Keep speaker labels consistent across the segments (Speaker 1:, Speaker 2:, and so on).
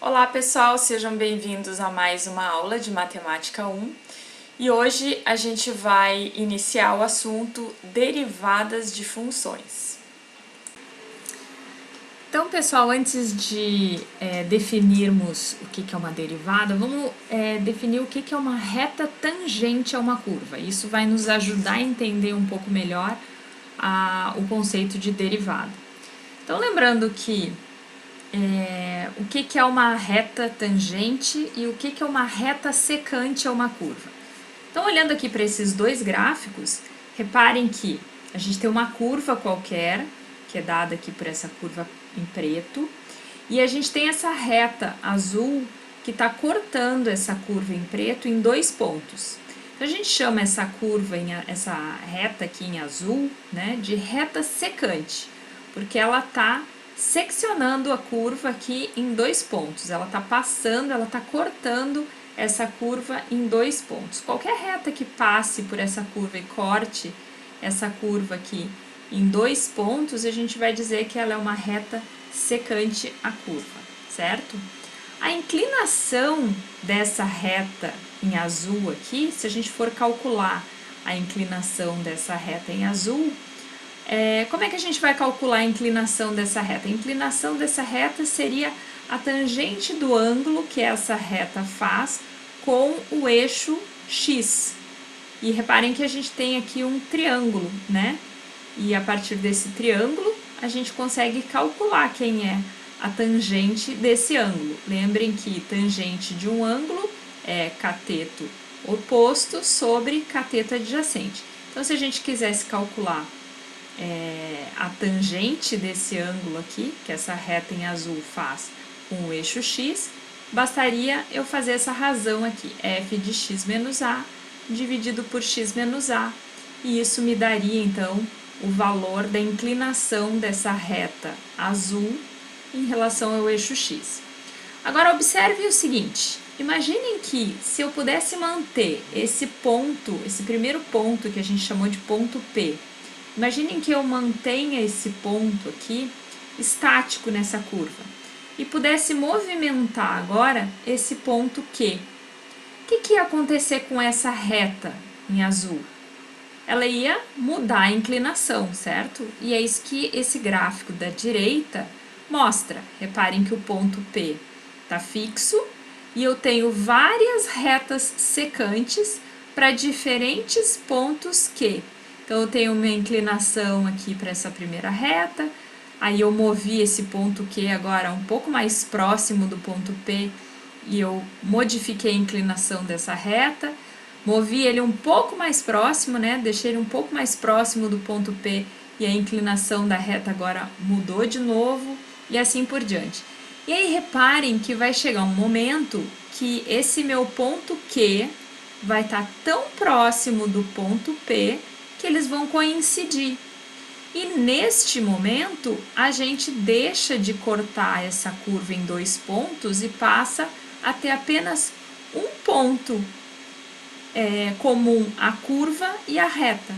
Speaker 1: Olá pessoal, sejam bem-vindos a mais uma aula de Matemática 1 e hoje a gente vai iniciar o assunto derivadas de funções. Então pessoal, antes de definirmos o que é uma derivada, vamos definir o que é uma reta tangente a uma curva. Isso vai nos ajudar a entender um pouco melhor o conceito de derivada. Então lembrando que o que é uma reta tangente e o que é uma reta secante a uma curva. Então, olhando aqui para esses dois gráficos, reparem que a gente tem uma curva qualquer, que é dada aqui por essa curva em preto, e a gente tem essa reta azul que está cortando essa curva em preto em dois pontos. Então, a gente chama essa curva, essa reta aqui em azul, né, de reta secante, porque ela está seccionando a curva aqui em dois pontos. Ela está passando, ela está cortando essa curva em dois pontos. Qualquer reta que passe por essa curva e corte essa curva aqui em dois pontos, a gente vai dizer que ela é uma reta secante à curva, certo? A inclinação dessa reta em azul aqui, se a gente for calcular a inclinação dessa reta em azul, como é que a gente vai calcular a inclinação dessa reta? A inclinação dessa reta seria a tangente do ângulo que essa reta faz com o eixo x. E reparem que a gente tem aqui um triângulo, né? E a partir desse triângulo, a gente consegue calcular quem é a tangente desse ângulo. Lembrem que tangente de um ângulo é cateto oposto sobre cateto adjacente. Então, se a gente quisesse calcular a tangente desse ângulo aqui, que essa reta em azul faz com o eixo x, bastaria eu fazer essa razão aqui, f de x menos a dividido por x menos a, e isso me daria então o valor da inclinação dessa reta azul em relação ao eixo x. Agora observe o seguinte, imaginem que se eu pudesse manter esse ponto, esse primeiro ponto que a gente chamou de ponto P, imaginem que eu mantenha esse ponto aqui estático nessa curva e pudesse movimentar agora esse ponto Q. O que ia acontecer com essa reta em azul? Ela ia mudar a inclinação, certo? E é isso que esse gráfico da direita mostra. Reparem que o ponto P está fixo e eu tenho várias retas secantes para diferentes pontos Q. Então, eu tenho uma inclinação aqui para essa primeira reta, aí eu movi esse ponto Q agora um pouco mais próximo do ponto P e eu modifiquei a inclinação dessa reta, movi ele um pouco mais próximo, né? Deixei ele um pouco mais próximo do ponto P e a inclinação da reta agora mudou de novo e assim por diante. E aí reparem que vai chegar um momento que esse meu ponto Q vai estar tão próximo do ponto P que eles vão coincidir. E neste momento, a gente deixa de cortar essa curva em dois pontos e passa a ter apenas um ponto comum à curva e à reta.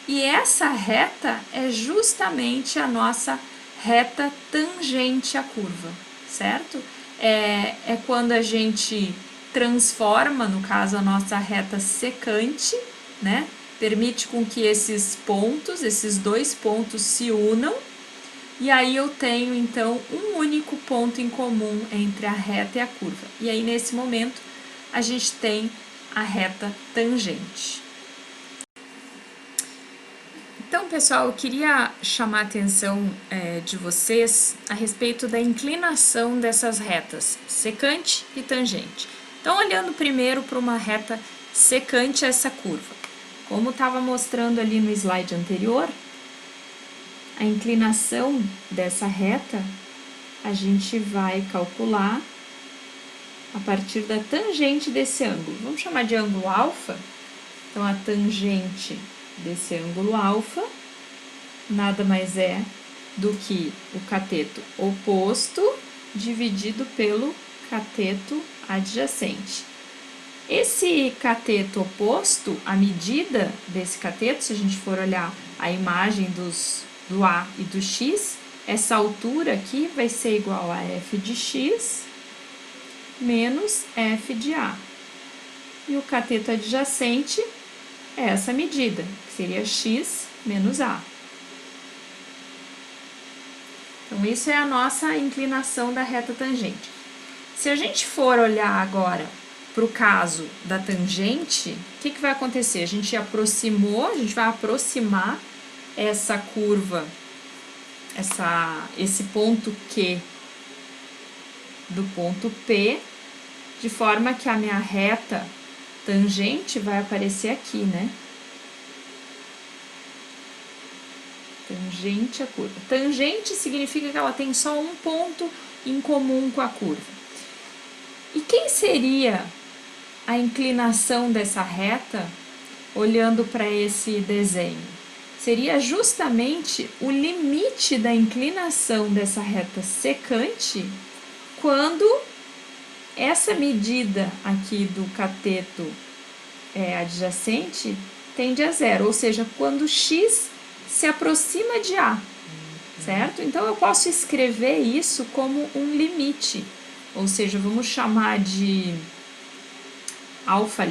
Speaker 1: E essa reta é justamente a nossa reta tangente à curva, certo? É quando a gente transforma, no caso, a nossa reta secante, né? Permite com que esses pontos, esses dois pontos se unam, e aí eu tenho então um único ponto em comum entre a reta e a curva. E aí nesse momento a gente tem a reta tangente. Então, pessoal, eu queria chamar a atenção de vocês a respeito da inclinação dessas retas, secante e tangente. Então, olhando primeiro para uma reta secante a essa curva. Como estava mostrando ali no slide anterior, a inclinação dessa reta a gente vai calcular a partir da tangente desse ângulo. Vamos chamar de ângulo alfa. Então, a tangente desse ângulo alfa nada mais é do que o cateto oposto dividido pelo cateto adjacente. Esse cateto oposto, a medida desse cateto, se a gente for olhar a imagem do A e do X, essa altura aqui vai ser igual a f de x menos f de A. E o cateto adjacente é essa medida, que seria x menos A. Então, isso é a nossa inclinação da reta tangente. Se a gente for olhar agora para o caso da tangente, o que vai acontecer? A gente aproximou, a gente vai aproximar essa curva, esse ponto Q do ponto P, de forma que a minha reta tangente vai aparecer aqui, né? Tangente à curva. Tangente significa que ela tem só um ponto em comum com a curva. E quem seria a inclinação dessa reta olhando para esse desenho? Seria justamente o limite da inclinação dessa reta secante quando essa medida aqui do cateto adjacente tende a zero, ou seja, quando x se aproxima de A, certo? Então, eu posso escrever isso como um limite, ou seja, vamos chamar de alfa',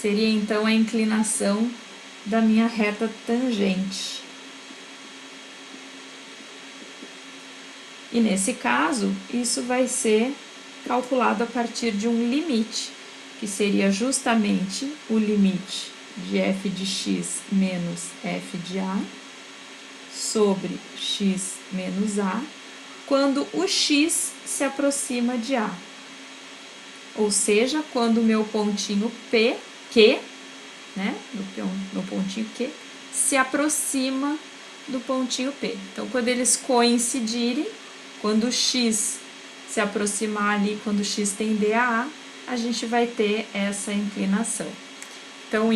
Speaker 1: seria então a inclinação da minha reta tangente. E nesse caso, isso vai ser calculado a partir de um limite, que seria justamente o limite de f de x menos f de A sobre x menos A, quando o x se aproxima de A. Ou seja, quando o meu pontinho Q, né, meu pontinho Q, se aproxima do pontinho P. Então, quando eles coincidirem, quando o x se aproximar ali, quando o x tender a A, a gente vai ter essa inclinação. Então,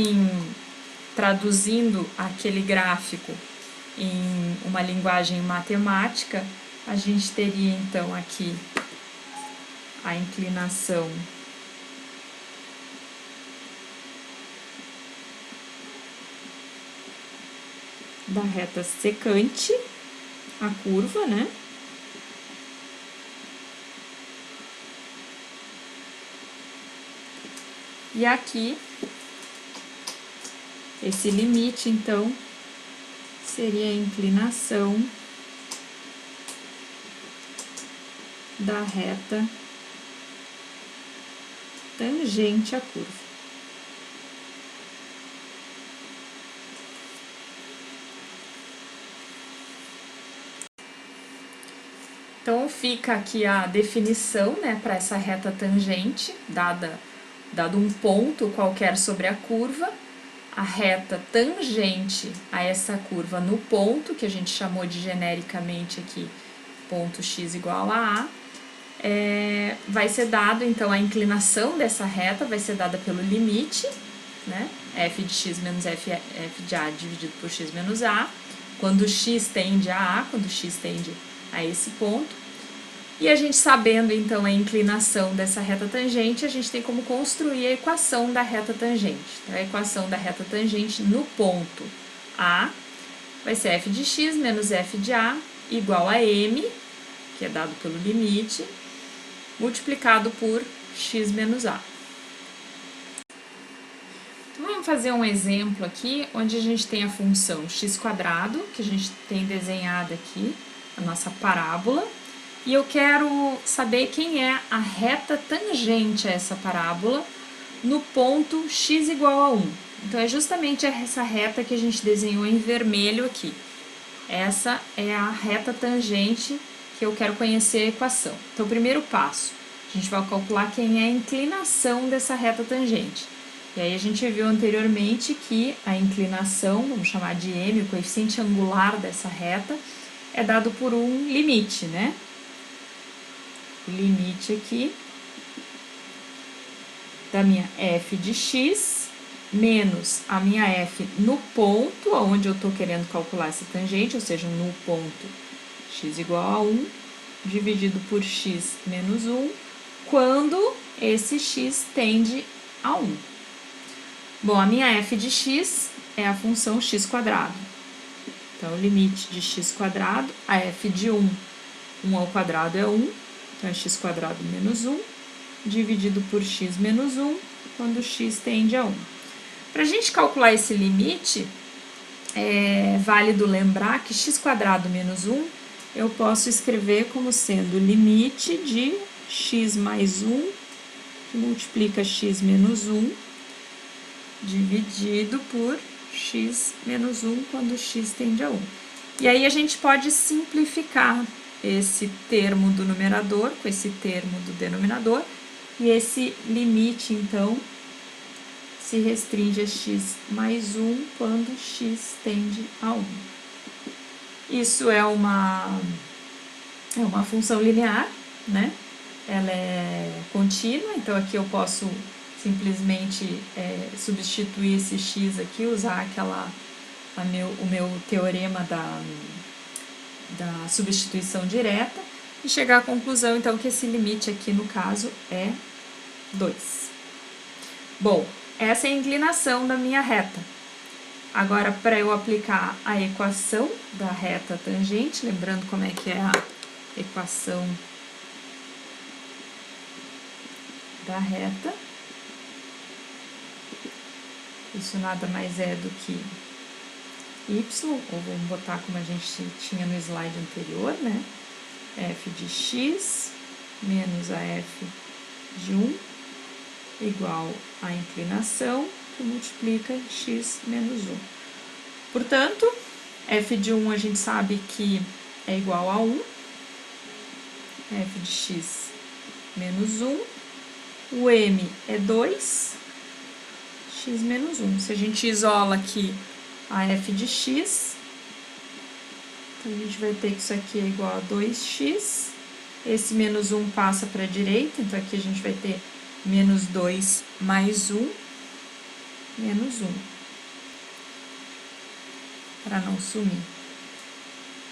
Speaker 1: traduzindo aquele gráfico em uma linguagem matemática, a gente teria então aqui a inclinação da reta secante, a curva, né? E aqui, esse limite, então, seria a inclinação da reta tangente à curva. Então, fica aqui a definição, né, para essa reta tangente, dado um ponto qualquer sobre a curva, a reta tangente a essa curva no ponto, que a gente chamou de genericamente aqui, ponto x igual a vai ser dado, então, a inclinação dessa reta vai ser dada pelo limite, né, f de x menos f de A dividido por x menos A, quando x tende a A, quando x tende a esse ponto. E a gente sabendo, então, a inclinação dessa reta tangente, a gente tem como construir a equação da reta tangente. Então, a equação da reta tangente no ponto A vai ser f de x menos f de A igual a m, que é dado pelo limite, multiplicado por x menos A. Então, vamos fazer um exemplo aqui, onde a gente tem a função x², que a gente tem desenhada aqui, a nossa parábola, e eu quero saber quem é a reta tangente a essa parábola no ponto x igual a 1. Então, é justamente essa reta que a gente desenhou em vermelho aqui. Essa é a reta tangente que eu quero conhecer a equação. Então, o primeiro passo, a gente vai calcular quem é a inclinação dessa reta tangente. E aí, a gente viu anteriormente que a inclinação, vamos chamar de m, o coeficiente angular dessa reta, é dado por um limite, né? Limite aqui da minha f de x menos a minha f no ponto, onde eu estou querendo calcular essa tangente, ou seja, no ponto x igual a 1, dividido por x menos 1, quando esse x tende a 1. Bom, a minha f de x é a função x². Então, o limite de x², a f de 1 1 ao quadrado é 1, então é x quadrado menos 1, dividido por x menos 1, quando x tende a 1. Para a gente calcular esse limite, é válido lembrar que x quadrado menos 1 eu posso escrever como sendo o limite de x mais 1, que multiplica x menos 1, dividido por x menos 1, quando x tende a 1. E aí a gente pode simplificar esse termo do numerador com esse termo do denominador, e esse limite, então, se restringe a x mais 1 quando x tende a 1. Isso é uma função linear, né? Ela é contínua, então aqui eu posso simplesmente substituir esse x aqui, usar o meu teorema da substituição direta e chegar à conclusão, então, que esse limite aqui, no caso, é 2. Bom, essa é a inclinação da minha reta. Agora, para eu aplicar a equação da reta tangente, lembrando como é que é a equação da reta, isso nada mais é do que y, ou vamos botar como a gente tinha no slide anterior, né? F de x menos a f de 1 igual à inclinação, que multiplica x menos 1. Portanto, f de 1 a gente sabe que é igual a 1, f de x menos 1, o m é 2, x menos 1. Se a gente isola aqui a f de x, então a gente vai ter que isso aqui é igual a 2x, esse menos 1 passa para a direita, então aqui a gente vai ter menos 2 mais 1, menos 1, para não sumir.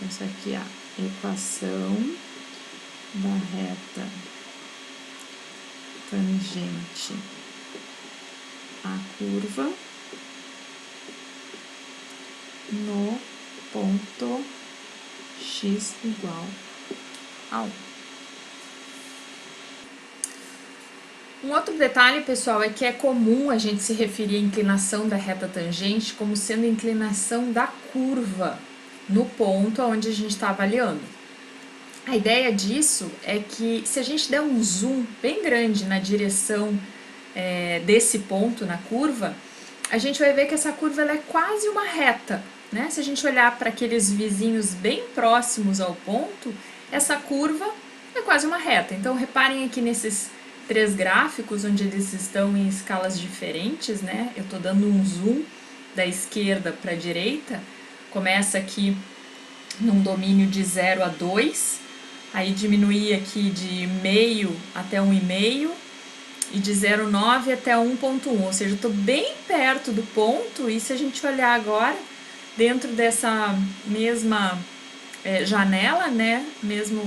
Speaker 1: Essa aqui é a equação da reta tangente à curva no ponto x igual a 1. Um outro detalhe, pessoal, é que é comum a gente se referir à inclinação da reta tangente como sendo a inclinação da curva no ponto onde a gente está avaliando. A ideia disso é que se a gente der um zoom bem grande na direção desse ponto na curva, a gente vai ver que essa curva ela é quase uma reta, né? Se a gente olhar para aqueles vizinhos bem próximos ao ponto, essa curva é quase uma reta. Então, reparem aqui nesses 3 gráficos, onde eles estão em escalas diferentes, né? Eu estou dando um zoom da esquerda para a direita, começa aqui num domínio de 0 a 2, aí diminui aqui de meio até 1,5, e de 0,9 até 1,1, ou seja, eu estou bem perto do ponto, e se a gente olhar agora, dentro dessa mesma janela, né, mesmo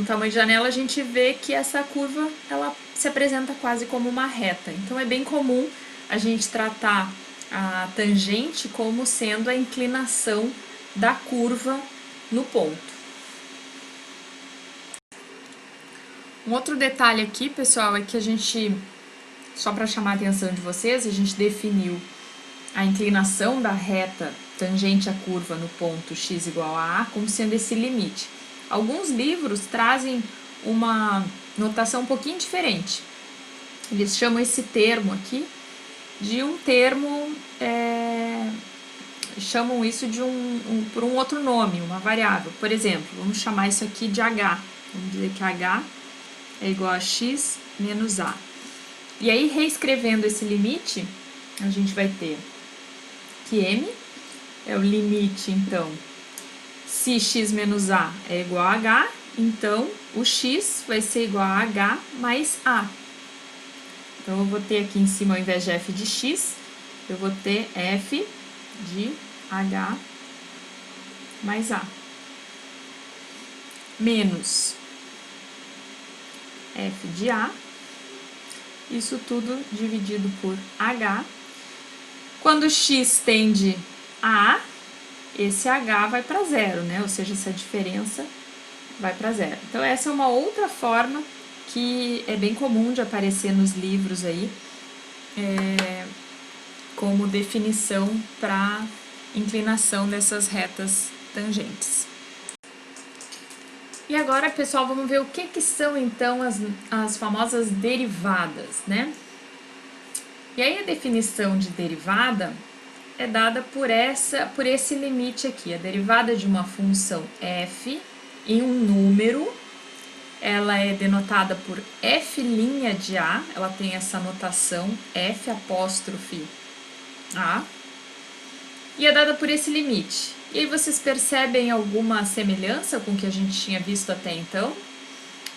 Speaker 1: tamanho de janela, a gente vê que essa curva, ela se apresenta quase como uma reta. Então, é bem comum a gente tratar a tangente como sendo a inclinação da curva no ponto. Um outro detalhe aqui, pessoal, é que a gente, só para chamar a atenção de vocês, a gente definiu a inclinação da reta tangente à curva no ponto x igual a A como sendo esse limite. Alguns livros trazem uma notação um pouquinho diferente. Eles chamam esse termo aqui de um termo, chamam isso de por um outro nome, uma variável. Por exemplo, vamos chamar isso aqui de H. Vamos dizer que H é igual a x menos A. E aí, reescrevendo esse limite, a gente vai ter que M é o limite, então, se x menos A é igual a H, então o x vai ser igual a H mais A. Então, eu vou ter aqui em cima, ao invés de f de x, eu vou ter f de H mais A. Menos f de A, isso tudo dividido por H. Quando x tende a A, esse h vai para zero, né? Ou seja, essa diferença vai para zero. Então, essa é uma outra forma que é bem comum de aparecer nos livros aí, como definição para inclinação dessas retas tangentes. E agora, pessoal, vamos ver o que são então as famosas derivadas, né? E aí a definição de derivada é dada por esse limite aqui. A derivada de uma função f em um número, ela é denotada por f' de a, ela tem essa notação f apóstrofe a, e é dada por esse limite. E aí vocês percebem alguma semelhança com o que a gente tinha visto até então?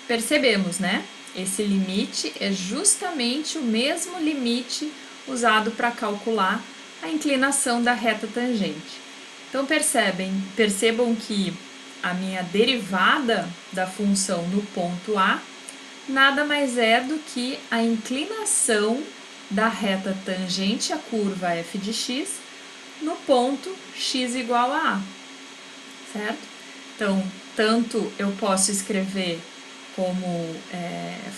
Speaker 1: Percebemos, né? Esse limite é justamente o mesmo limite usado para calcular a inclinação da reta tangente. Então percebam que a minha derivada da função no ponto A nada mais é do que a inclinação da reta tangente à curva f de x no ponto x igual a A, certo? Então, tanto eu posso escrever como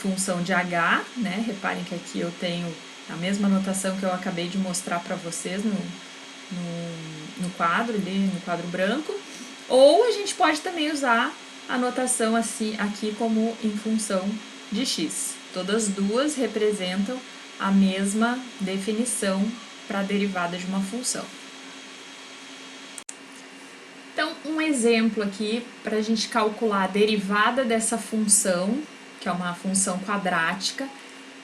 Speaker 1: função de h, né? Reparem que aqui eu tenho a mesma notação que eu acabei de mostrar para vocês no quadro, ali, no quadro branco, ou a gente pode também usar a notação assim, aqui como em função de x. Todas duas representam a mesma definição para a derivada de uma função. Então, um exemplo aqui para a gente calcular a derivada dessa função, que é uma função quadrática,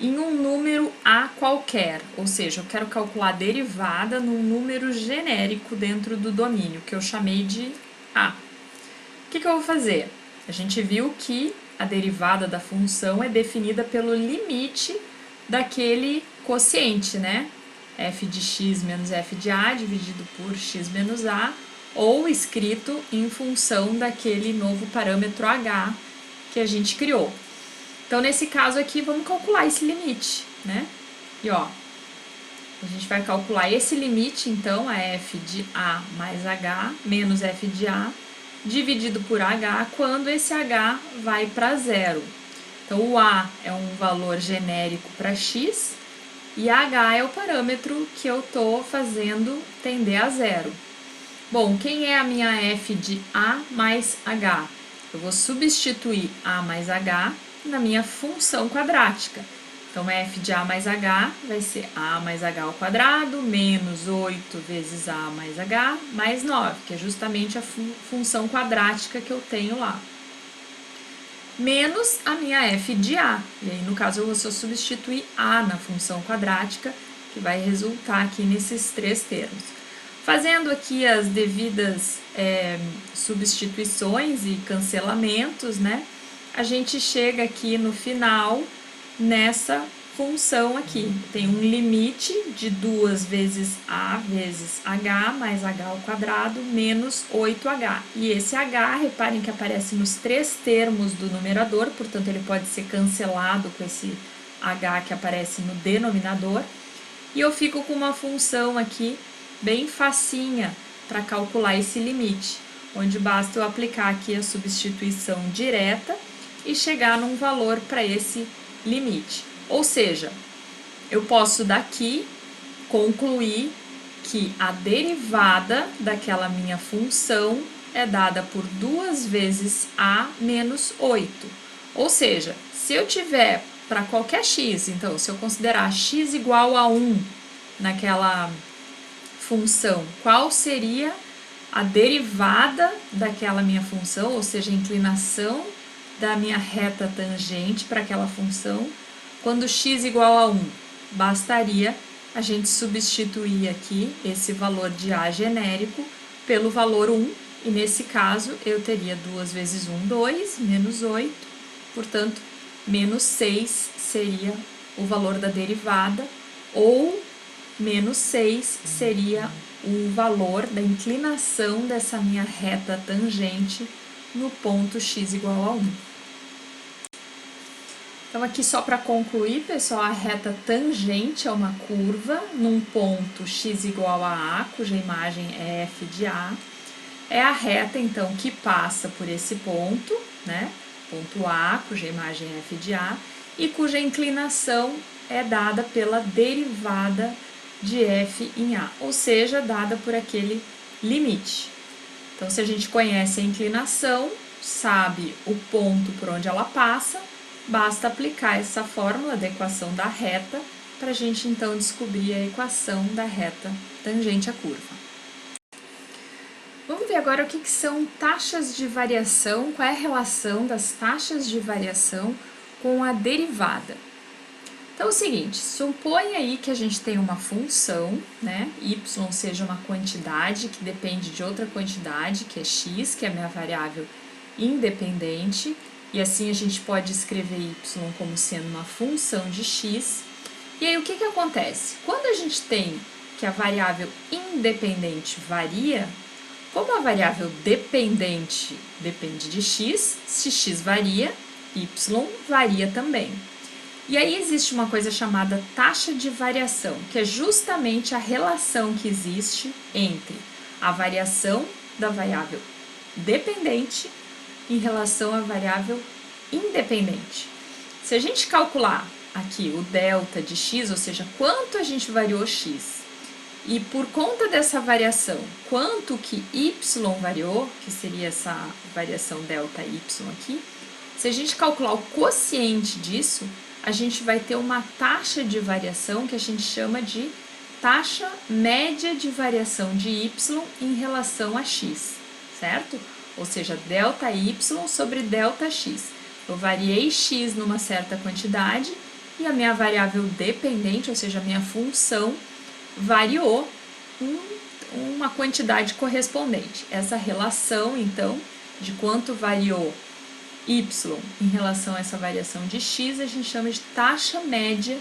Speaker 1: em um número a qualquer, ou seja, eu quero calcular a derivada num número genérico dentro do domínio, que eu chamei de a. O que eu vou fazer? A gente viu que a derivada da função é definida pelo limite daquele quociente, né? f de x menos f de a dividido por x menos a, ou escrito em função daquele novo parâmetro h que a gente criou. Então, nesse caso aqui, vamos calcular esse limite, né? E ó, a gente vai calcular esse limite, então, a f de a mais h menos f de a dividido por h, quando esse h vai para zero. Então, o a é um valor genérico para x e h é o parâmetro que eu estou fazendo tender a zero. Bom, quem é a minha f de a mais h? Eu vou substituir a mais h na minha função quadrática. Então, f de a mais h vai ser a mais h ao quadrado menos 8 vezes a mais h mais 9, que é justamente a função quadrática que eu tenho lá. Menos a minha f de a. E aí, no caso, eu vou só substituir a na função quadrática, que vai resultar aqui nesses três termos. Fazendo aqui as devidas substituições e cancelamentos, né? A gente chega aqui no final nessa função aqui. Tem um limite de 2 vezes a vezes h mais h ao quadrado menos 8h. E esse h, reparem que aparece nos três termos do numerador, portanto ele pode ser cancelado com esse h que aparece no denominador. E eu fico com uma função aqui bem facinha para calcular esse limite, onde basta eu aplicar aqui a substituição direta e chegar num valor para esse limite. Ou seja, eu posso daqui concluir que a derivada daquela minha função é dada por 2 vezes a menos 8. Ou seja, se eu tiver para qualquer x, então se eu considerar x igual a 1 naquela função, qual seria a derivada daquela minha função, ou seja, a inclinação da minha reta tangente para aquela função, quando x igual a 1? Bastaria a gente substituir aqui esse valor de a genérico pelo valor 1, e nesse caso eu teria 2 vezes 1, 2, menos 8, portanto, menos 6 seria o valor da derivada, ou menos 6 seria o valor da inclinação dessa minha reta tangente no ponto x igual a 1. Então, aqui só para concluir, pessoal, a reta tangente é uma curva num ponto x igual a A, cuja imagem é f de A, é a reta, então, que passa por esse ponto, né? Ponto A, cuja imagem é f de A, e cuja inclinação é dada pela derivada de f em A, ou seja, dada por aquele limite. Então, se a gente conhece a inclinação, sabe o ponto por onde ela passa, basta aplicar essa fórmula da equação da reta para a gente, então, descobrir a equação da reta tangente à curva. Vamos ver agora o que são taxas de variação, qual é a relação das taxas de variação com a derivada. Então é o seguinte, supõe aí que a gente tem uma função, né, y seja uma quantidade que depende de outra quantidade, que é x, que é a minha variável independente, e assim a gente pode escrever y como sendo uma função de x. E aí o que acontece? Quando a gente tem que a variável independente varia, como a variável dependente depende de x, se x varia, y varia também. E aí existe uma coisa chamada taxa de variação, que é justamente a relação que existe entre a variação da variável dependente em relação à variável independente. Se a gente calcular aqui o delta de x, ou seja, quanto a gente variou x, e por conta dessa variação, quanto que y variou, que seria essa variação delta y aqui, se a gente calcular o quociente disso, a gente vai ter uma taxa de variação que a gente chama de taxa média de variação de y em relação a x, certo? Ou seja, delta y sobre delta x. Eu variei x numa certa quantidade e a minha variável dependente, ou seja, a minha função, variou uma quantidade correspondente. Essa relação, então, de quanto variou y em relação a essa variação de x, a gente chama de taxa média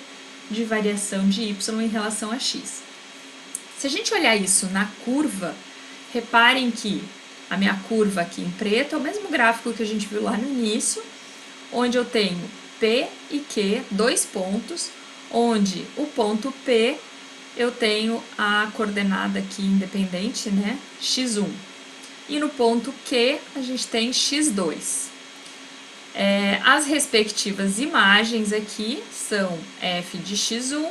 Speaker 1: de variação de y em relação a x. Se a gente olhar isso na curva, reparem que a minha curva aqui em preto é o mesmo gráfico que a gente viu lá no início, onde eu tenho P e Q, dois pontos, onde o ponto P eu tenho a coordenada aqui independente, né, x1. E no ponto Q a gente tem x2. As respectivas imagens aqui são f de x1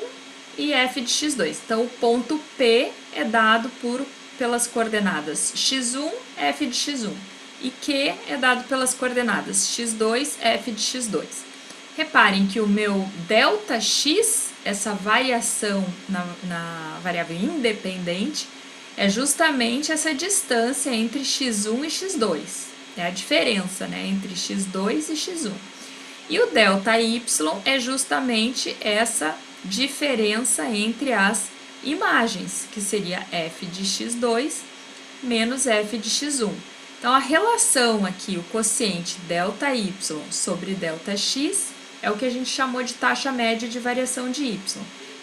Speaker 1: e f de x2. Então, o ponto P é dado pelas coordenadas x1, f de x1. E Q é dado pelas coordenadas x2, f de x2. Reparem que o meu ΔX, essa variação na variável independente, é justamente essa distância entre x1 e x2. É a diferença, né, entre x2 e x1. E o ΔY é justamente essa diferença entre as imagens, que seria f de x2 menos f de x1. Então, a relação aqui, o quociente ΔY sobre ΔX, é o que a gente chamou de taxa média de variação de y.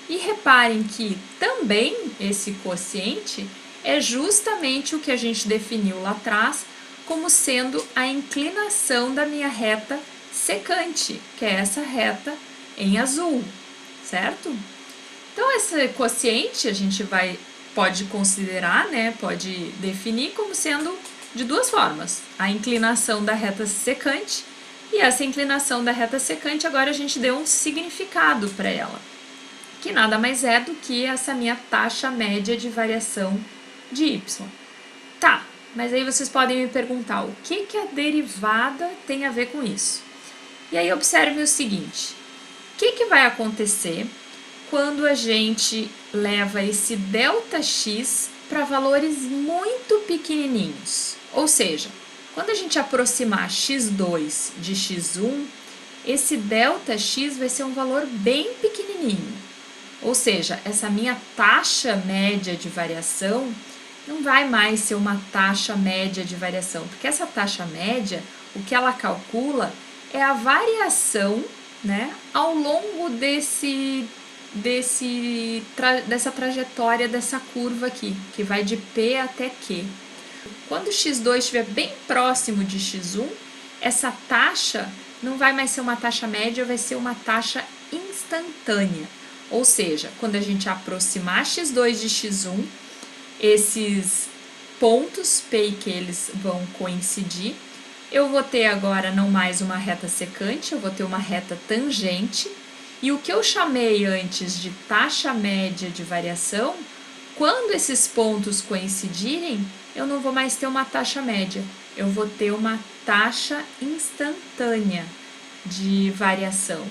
Speaker 1: E reparem que também esse quociente é justamente o que a gente definiu lá atrás como sendo a inclinação da minha reta secante, que é essa reta em azul, certo? Então, esse quociente a gente pode considerar, né, pode definir como sendo de duas formas. A inclinação da reta secante, e essa inclinação da reta secante agora a gente deu um significado para ela, que nada mais é do que essa minha taxa média de variação de y. Tá, mas aí vocês podem me perguntar, o que a derivada tem a ver com isso? E aí observe o seguinte, o que vai acontecer quando a gente leva esse ΔX para valores muito pequenininhos? Ou seja, quando a gente aproximar x2 de x1, esse ΔX vai ser um valor bem pequenininho. Ou seja, essa minha taxa média de variação não vai mais ser uma taxa média de variação, porque essa taxa média, o que ela calcula é a variação, né, ao longo dessa trajetória dessa curva aqui, que vai de P até Q. Quando x2 estiver bem próximo de x1, essa taxa não vai mais ser uma taxa média, vai ser uma taxa instantânea. Ou seja, quando a gente aproximar x2 de x1, esses pontos P e Q eles vão coincidir. Eu vou ter agora não mais uma reta secante, eu vou ter uma reta tangente. E o que eu chamei antes de taxa média de variação, quando esses pontos coincidirem, eu não vou mais ter uma taxa média, eu vou ter uma taxa instantânea de variação.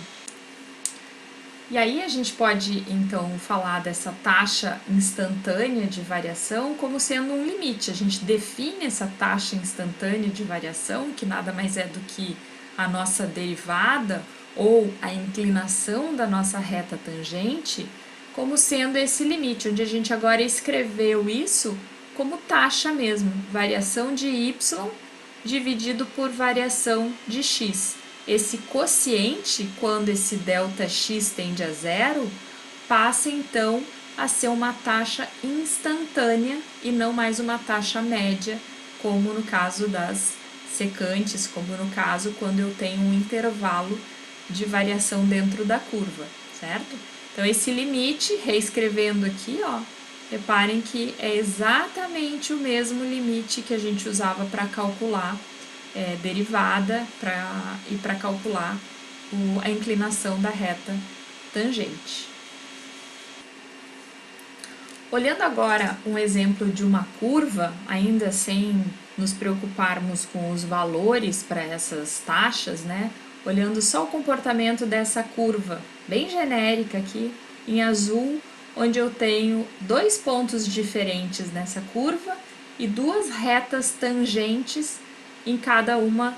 Speaker 1: E aí a gente pode então falar dessa taxa instantânea de variação como sendo um limite. A gente define essa taxa instantânea de variação, que nada mais é do que a nossa derivada ou a inclinação da nossa reta tangente, como sendo esse limite, onde a gente agora escreveu isso como taxa mesmo, variação de y dividido por variação de x. Esse quociente, quando esse ΔX tende a zero, passa então a ser uma taxa instantânea e não mais uma taxa média, como no caso das secantes, como no caso quando eu tenho um intervalo de variação dentro da curva, certo? Então, esse limite, reescrevendo aqui, ó, reparem que é exatamente o mesmo limite que a gente usava para calcular derivada e para calcular a inclinação da reta tangente. Olhando agora um exemplo de uma curva, ainda sem nos preocuparmos com os valores para essas taxas, né? Olhando só o comportamento dessa curva, bem genérica aqui, em azul, onde eu tenho dois pontos diferentes nessa curva e duas retas tangentes em cada uma,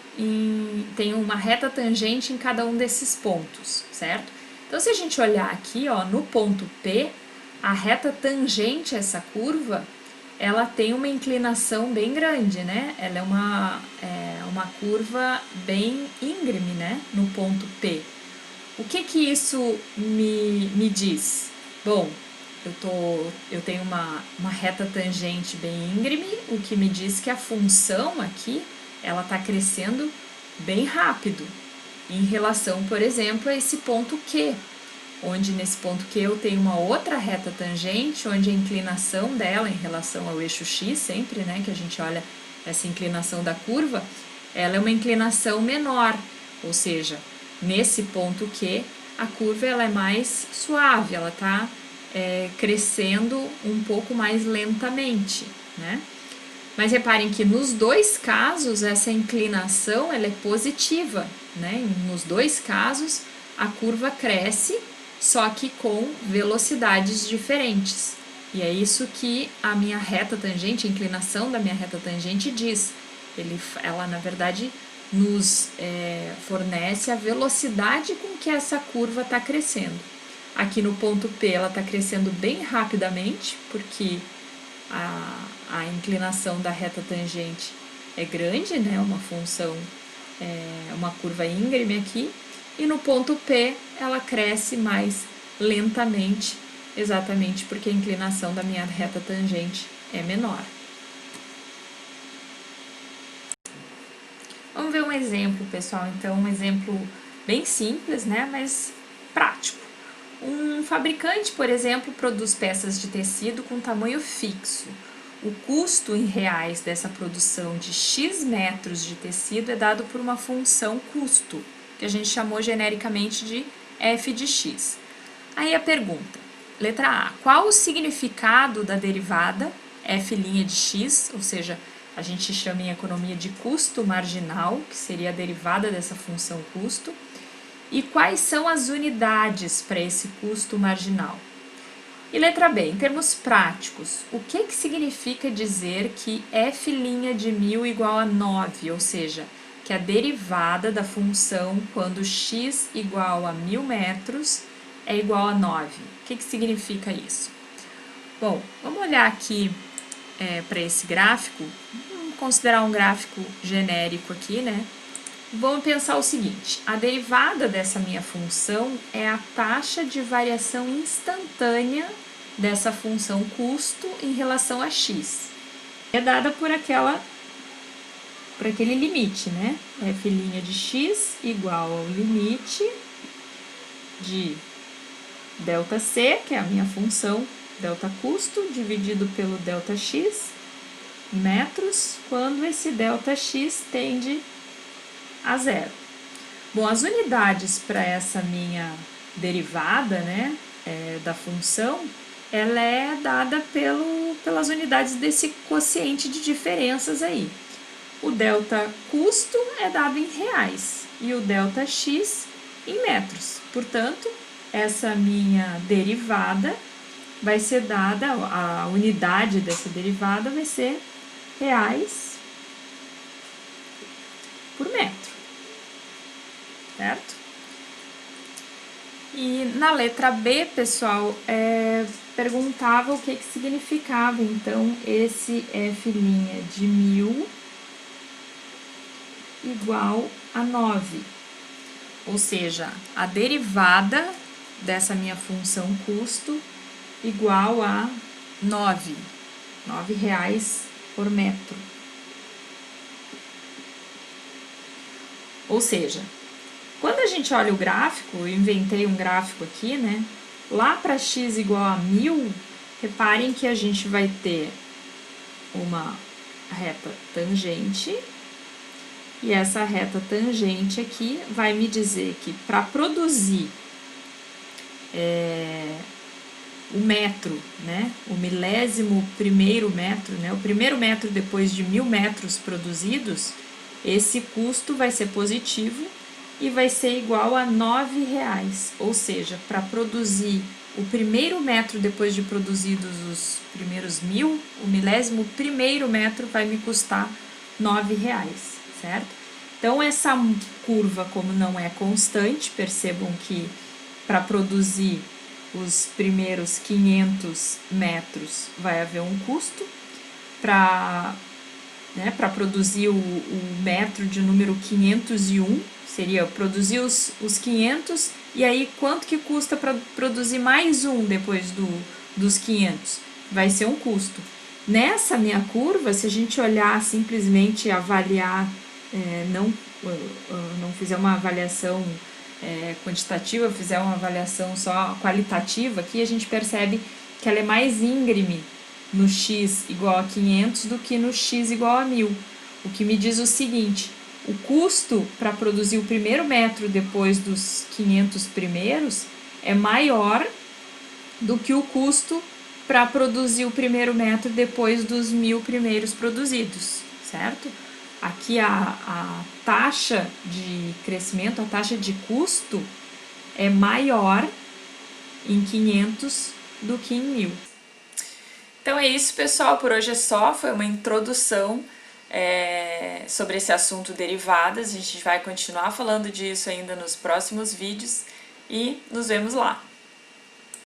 Speaker 1: tem uma reta tangente em cada um desses pontos, certo? Então, se a gente olhar aqui, ó, no ponto P, a reta tangente a essa curva, ela tem uma inclinação bem grande, né? Ela é uma curva bem íngreme, né? No ponto P. O que isso me diz? Bom, eu tenho uma reta tangente bem íngreme, o que me diz que a função aqui, ela está crescendo bem rápido, em relação, por exemplo, a esse ponto Q, onde nesse ponto Q eu tenho uma outra reta tangente, onde a inclinação dela em relação ao eixo X, sempre, né, que a gente olha essa inclinação da curva, ela é uma inclinação menor, ou seja, nesse ponto Q, a curva ela é mais suave, ela está crescendo um pouco mais lentamente, né? Mas reparem que nos dois casos essa inclinação ela é positiva, né? Nos dois casos a curva cresce, só que com velocidades diferentes. E é isso que a minha reta tangente, a inclinação da minha reta tangente diz. Ela na verdade nos fornece a velocidade com que essa curva está crescendo. Aqui no ponto P ela está crescendo bem rapidamente, porque a inclinação da reta tangente é grande, né? Uma função, uma curva íngreme aqui. E no ponto P ela cresce mais lentamente, exatamente porque a inclinação da minha reta tangente é menor. Vamos ver um exemplo, pessoal. Então, um exemplo bem simples, né? Mas prático. Um fabricante, por exemplo, produz peças de tecido com tamanho fixo. O custo em reais dessa produção de X metros de tecido é dado por uma função custo, que a gente chamou genericamente de f de x. Aí a pergunta, letra A, qual o significado da derivada f' de x, ou seja, a gente chama em economia de custo marginal, que seria a derivada dessa função custo, e quais são as unidades para esse custo marginal? E letra B, em termos práticos, o que significa dizer que f' de 1000 igual a 9, ou seja, que a derivada da função quando x igual a 1000 metros é igual a 9? O que significa isso? Bom, vamos olhar aqui para esse gráfico, vamos considerar um gráfico genérico aqui, né? Vamos pensar o seguinte, a derivada dessa minha função é a taxa de variação instantânea dessa função custo em relação a x. É dada por aquele limite, né? f' de x igual ao limite de ΔC, que é a minha função delta custo, dividido pelo ΔX, metros, quando esse ΔX tende a zero. Bom, as unidades para essa minha derivada, né, da função, ela é dada pelas unidades desse quociente de diferenças aí. O delta custo é dado em reais e o ΔX em metros. Portanto, essa minha derivada vai ser dada, a unidade dessa derivada vai ser reais por metro, certo? E na letra B, pessoal, perguntava o que significava, então, esse F' de 1000 igual a 9. Ou seja, a derivada dessa minha função custo igual a 9 reais por metro. Ou seja, quando a gente olha o gráfico, eu inventei um gráfico aqui, né? Lá para x igual a 1000, reparem que a gente vai ter uma reta tangente, e essa reta tangente aqui vai me dizer que para produzir o metro, né, o milésimo primeiro metro, né, o primeiro metro depois de 1000 metros produzidos, esse custo vai ser positivo e vai ser igual a 9 reais. Ou seja, para produzir o primeiro metro depois de produzidos os primeiros 1000, o milésimo primeiro metro vai me custar 9 reais, certo? Então, essa curva, como não é constante, percebam que para produzir os primeiros 500 metros vai haver um custo, para produzir o metro de número 501, seria produzir os 500, e aí quanto que custa para produzir mais um depois dos 500? Vai ser um custo. Nessa minha curva, se a gente olhar simplesmente avaliar, não fizer uma avaliação quantitativa, fizer uma avaliação só qualitativa, aqui a gente percebe que ela é mais íngreme no x igual a 500 do que no x igual a 1000. O que me diz o seguinte: o custo para produzir o primeiro metro depois dos 500 primeiros é maior do que o custo para produzir o primeiro metro depois dos 1000 primeiros produzidos, certo? Aqui a taxa de crescimento, a taxa de custo é maior em 500 do que em 1000. Então é isso, pessoal, por hoje é só, foi uma introdução sobre esse assunto derivadas, a gente vai continuar falando disso ainda nos próximos vídeos e nos vemos lá.